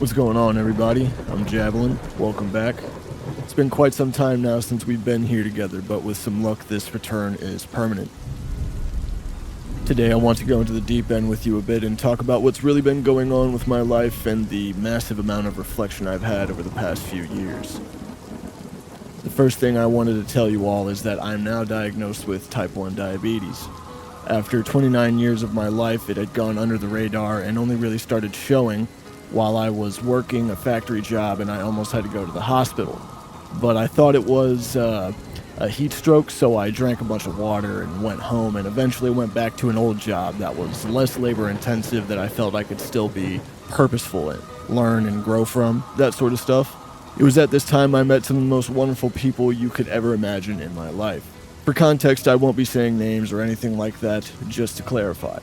What's going on, everybody? I'm Javelin. Welcome back. It's been quite some time now since we've been here together, but with some luck, this return is permanent. Today, I want to go into the deep end with you a bit and talk about what's really been going on with my life and the massive amount of reflection I've had over the past few years. The first thing I wanted to tell you all is that I'm now diagnosed with type 1 diabetes. After 29 years of my life, it had gone under the radar and only really started showing while I was working a factory job and I almost had to go to the hospital. But I thought it was a heat stroke, so I drank a bunch of water and went home and eventually went back to an old job that was less labor intensive, that I felt I could still be purposeful in, learn and grow from, that sort of stuff. It was at this time I met some of the most wonderful people you could ever imagine in my life. For context, I won't be saying names or anything like that, just to clarify.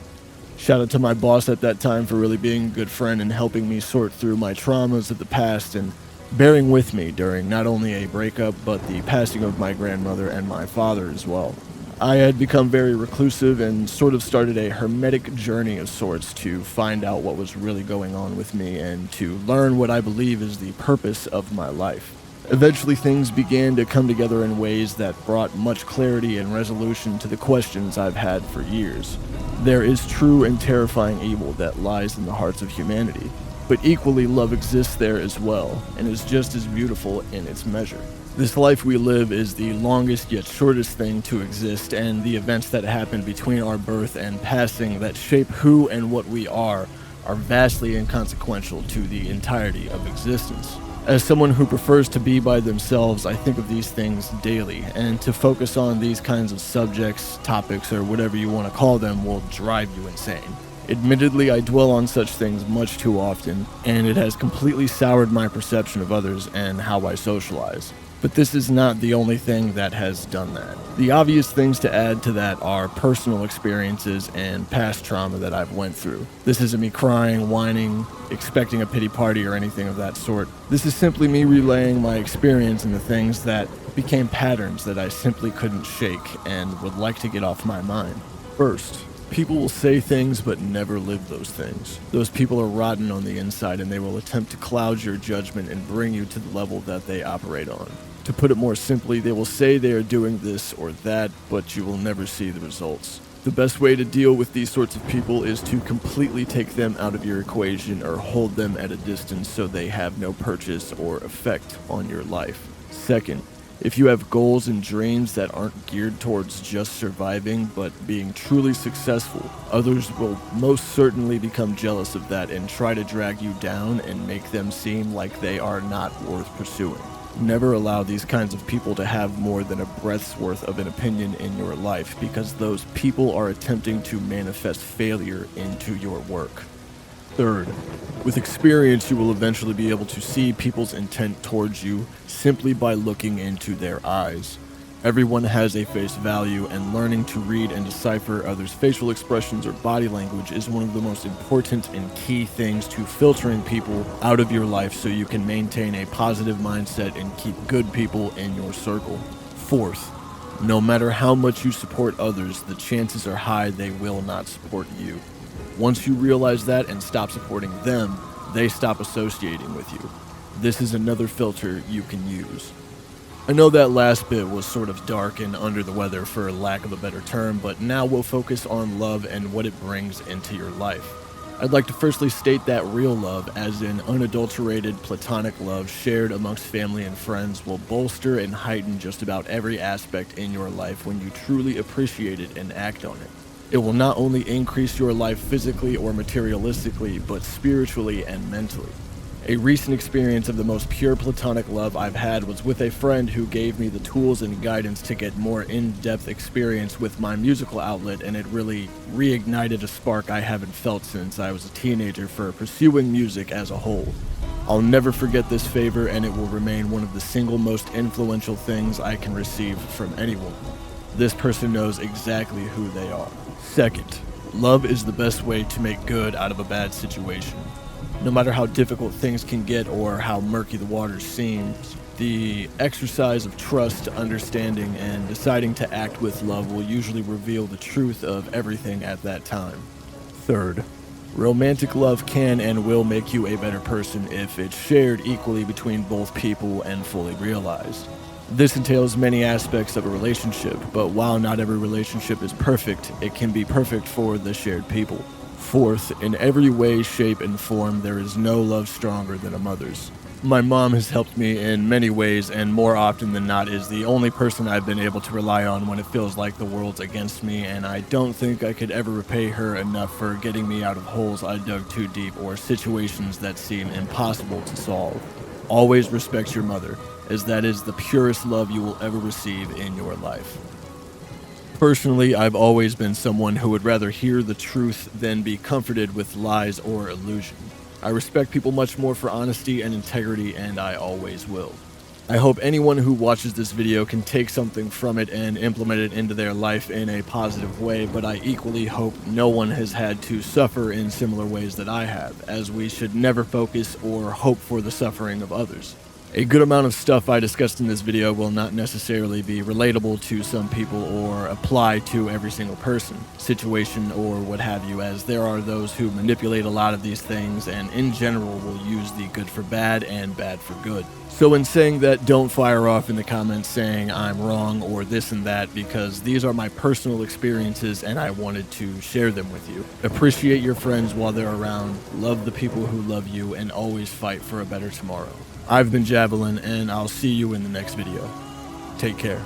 Shout out to my boss at that time for really being a good friend and helping me sort through my traumas of the past and bearing with me during not only a breakup but the passing of my grandmother and my father as well. I had become very reclusive and sort of started a hermetic journey of sorts to find out what was really going on with me and to learn what I believe is the purpose of my life. Eventually, things began to come together in ways that brought much clarity and resolution to the questions I've had for years. There is true and terrifying evil that lies in the hearts of humanity, but equally love exists there as well, and is just as beautiful in its measure. This life we live is the longest yet shortest thing to exist, and the events that happen between our birth and passing that shape who and what we are vastly inconsequential to the entirety of existence. As someone who prefers to be by themselves, I think of these things daily, and to focus on these kinds of subjects, topics, or whatever you want to call them will drive you insane. Admittedly, I dwell on such things much too often, and it has completely soured my perception of others and how I socialize. But this is not the only thing that has done that. The obvious things to add to that are personal experiences and past trauma that I've went through. This isn't me crying, whining, expecting a pity party or anything of that sort. This is simply me relaying my experience and the things that became patterns that I simply couldn't shake and would like to get off my mind. First, people will say things but never live those things. Those people are rotten on the inside and they will attempt to cloud your judgment and bring you to the level that they operate on. To put it more simply, they will say they are doing this or that, but you will never see the results. The best way to deal with these sorts of people is to completely take them out of your equation or hold them at a distance so they have no purchase or effect on your life. Second, if you have goals and dreams that aren't geared towards just surviving but being truly successful, others will most certainly become jealous of that and try to drag you down and make them seem like they are not worth pursuing. Never allow these kinds of people to have more than a breath's worth of an opinion in your life, because those people are attempting to manifest failure into your work. Third, with experience, you will eventually be able to see people's intent towards you simply by looking into their eyes. Everyone has a face value, and learning to read and decipher others' facial expressions or body language is one of the most important and key things to filtering people out of your life so you can maintain a positive mindset and keep good people in your circle. Fourth, no matter how much you support others, the chances are high they will not support you. Once you realize that and stop supporting them, they stop associating with you. This is another filter you can use. I know that last bit was sort of dark and under the weather for lack of a better term, but now we'll focus on love and what it brings into your life. I'd like to firstly state that real love, as in unadulterated platonic love shared amongst family and friends, will bolster and heighten just about every aspect in your life when you truly appreciate it and act on it. It will not only increase your life physically or materialistically, but spiritually and mentally. A recent experience of the most pure platonic love I've had was with a friend who gave me the tools and guidance to get more in-depth experience with my musical outlet, and it really reignited a spark I haven't felt since I was a teenager for pursuing music as a whole. I'll never forget this favor, and it will remain one of the single most influential things I can receive from anyone. This person knows exactly who they are. Second, love is the best way to make good out of a bad situation. No matter how difficult things can get or how murky the waters seem, the exercise of trust, understanding, and deciding to act with love will usually reveal the truth of everything at that time. Third, Romantic love can and will make you a better person if it's shared equally between both people and fully realized. This entails many aspects of a relationship, but while not every relationship is perfect, it can be perfect for the shared people. Fourth, in every way, shape, and form, there is no love stronger than a mother's. My mom has helped me in many ways, and more often than not is the only person I've been able to rely on when it feels like the world's against me, and I don't think I could ever repay her enough for getting me out of holes I dug too deep or situations that seem impossible to solve. Always respect your mother, as that is the purest love you will ever receive in your life. Personally, I've always been someone who would rather hear the truth than be comforted with lies or illusion. I respect people much more for honesty and integrity, and I always will. I hope anyone who watches this video can take something from it and implement it into their life in a positive way, but I equally hope no one has had to suffer in similar ways that I have, as we should never focus or hope for the suffering of others. A good amount of stuff I discussed in this video will not necessarily be relatable to some people or apply to every single person, situation, or what have you, as there are those who manipulate a lot of these things and in general will use the good for bad and bad for good. So in saying that, don't fire off in the comments saying I'm wrong or this and that, because these are my personal experiences and I wanted to share them with you. Appreciate your friends while they're around, love the people who love you, and always fight for a better tomorrow. I've been Javelin, and I'll see you in the next video. Take care.